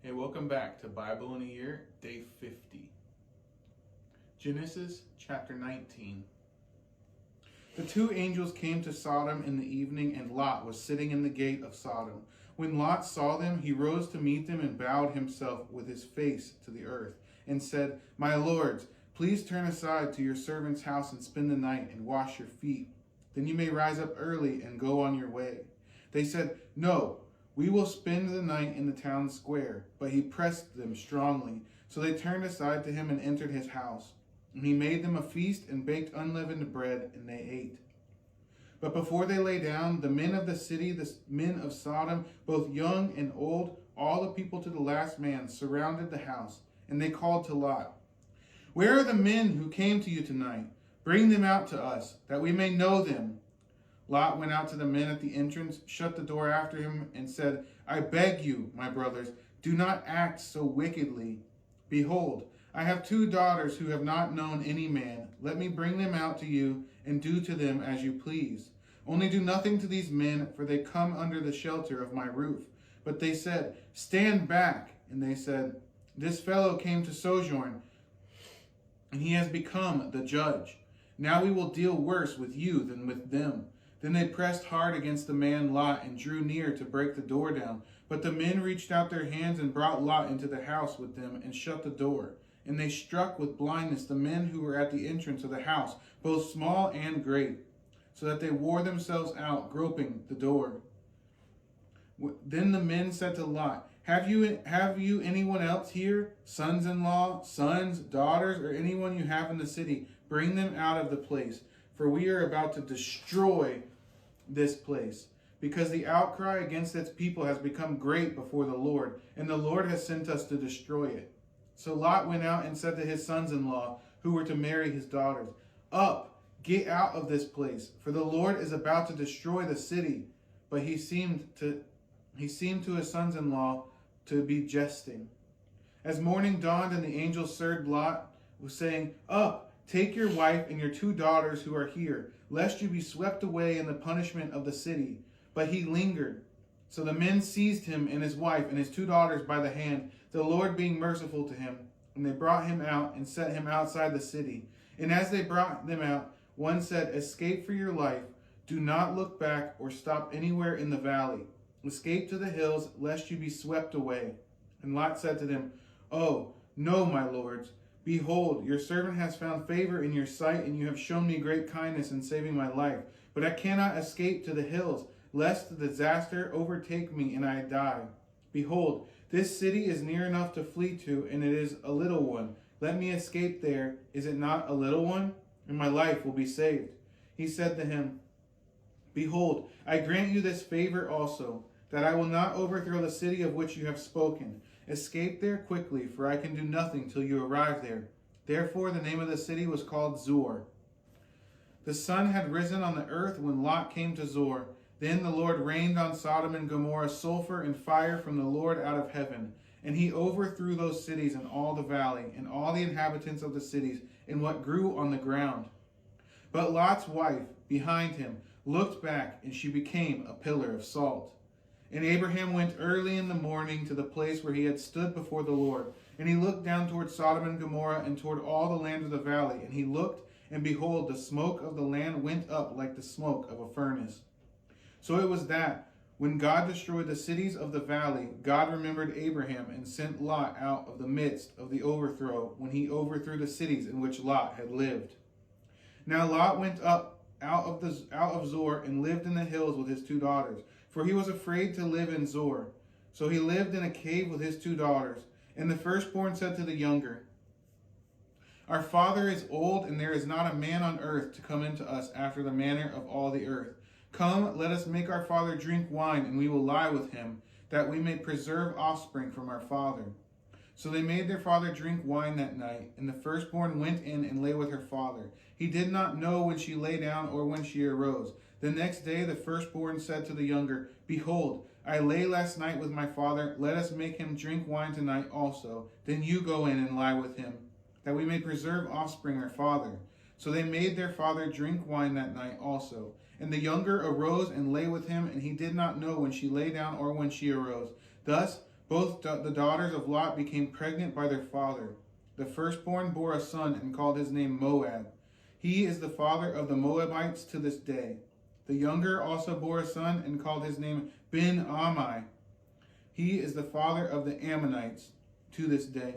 Hey, welcome back to Bible in a Year, Day 50. Genesis chapter 19. The two angels came to Sodom in the evening, and Lot was sitting in the gate of Sodom. When Lot saw them, he rose to meet them and bowed himself with his face to the earth, and said, "My lords, please turn aside to your servant's house and spend the night and wash your feet. Then you may rise up early and go on your way." They said, "No, we will spend the night in the town square." But he pressed them strongly. So they turned aside to him and entered his house. And he made them a feast and baked unleavened bread, and they ate. But before they lay down, the men of the city, the men of Sodom, both young and old, all the people to the last man, surrounded the house. And they called to Lot, "Where are the men who came to you tonight? Bring them out to us, that we may know them." Lot went out to the men at the entrance, shut the door after him, and said, "I beg you, my brothers, do not act so wickedly. Behold, I have two daughters who have not known any man. Let me bring them out to you, and do to them as you please. Only do nothing to these men, for they come under the shelter of my roof." But they said, "Stand back." And they said, "This fellow came to sojourn, and he has become the judge. Now we will deal worse with you than with them." Then they pressed hard against the man Lot and drew near to break the door down. But the men reached out their hands and brought Lot into the house with them and shut the door. And they struck with blindness the men who were at the entrance of the house, both small and great, so that they wore themselves out, groping the door. Then the men said to Lot, Have you anyone else here? Sons-in-law, sons, daughters, or anyone you have in the city? Bring them out of the place, for we are about to destroy this place, because the outcry against its people has become great before the Lord, and the Lord has sent us to destroy it." So Lot went out and said to his sons-in-law, who were to marry his daughters, "Up, get out of this place, for the Lord is about to destroy the city." But he seemed to his sons-in-law to be jesting. As morning dawned and the angel served Lot, was saying, "Up, take your wife and your two daughters who are here, lest you be swept away in the punishment of the city." But he lingered. So the men seized him and his wife and his two daughters by the hand, the Lord being merciful to him. And they brought him out and set him outside the city. And as they brought them out, one said, "Escape for your life. Do not look back or stop anywhere in the valley. Escape to the hills, lest you be swept away." And Lot said to them, "Oh, no, my lords. Behold, your servant has found favor in your sight, and you have shown me great kindness in saving my life. But I cannot escape to the hills, lest the disaster overtake me and I die. Behold, this city is near enough to flee to, and it is a little one. Let me escape there. Is it not a little one? And my life will be saved." He said to him, "Behold, I grant you this favor also, that I will not overthrow the city of which you have spoken. Escape there quickly, for I can do nothing till you arrive there." Therefore the name of the city was called Zoar. The sun had risen on the earth when Lot came to Zoar. Then the Lord rained on Sodom and Gomorrah sulfur and fire from the Lord out of heaven. And he overthrew those cities and all the valley, and all the inhabitants of the cities, and what grew on the ground. But Lot's wife, behind him, looked back, and she became a pillar of salt. And Abraham went early in the morning to the place where he had stood before the Lord. And he looked down toward Sodom and Gomorrah and toward all the land of the valley. And he looked, and behold, the smoke of the land went up like the smoke of a furnace. So it was that, when God destroyed the cities of the valley, God remembered Abraham and sent Lot out of the midst of the overthrow, when he overthrew the cities in which Lot had lived. Now Lot went up out of Zoar and lived in the hills with his two daughters, for he was afraid to live in Zoar. So he lived in a cave with his two daughters. And the firstborn said to the younger, "Our father is old, and there is not a man on earth to come into us after the manner of all the earth. Come, let us make our father drink wine, and we will lie with him, that we may preserve offspring from our father." So they made their father drink wine that night, and the firstborn went in and lay with her father. He did not know when she lay down or when she arose. The next day the firstborn said to the younger, "Behold, I lay last night with my father. Let us make him drink wine tonight also. Then you go in and lie with him, that we may preserve offspring our father." So they made their father drink wine that night also. And the younger arose and lay with him, and he did not know when she lay down or when she arose. Thus Both the daughters of Lot became pregnant by their father. The firstborn bore a son and called his name Moab. He is the father of the Moabites to this day. The younger also bore a son and called his name Ben-Ammi. He is the father of the Ammonites to this day.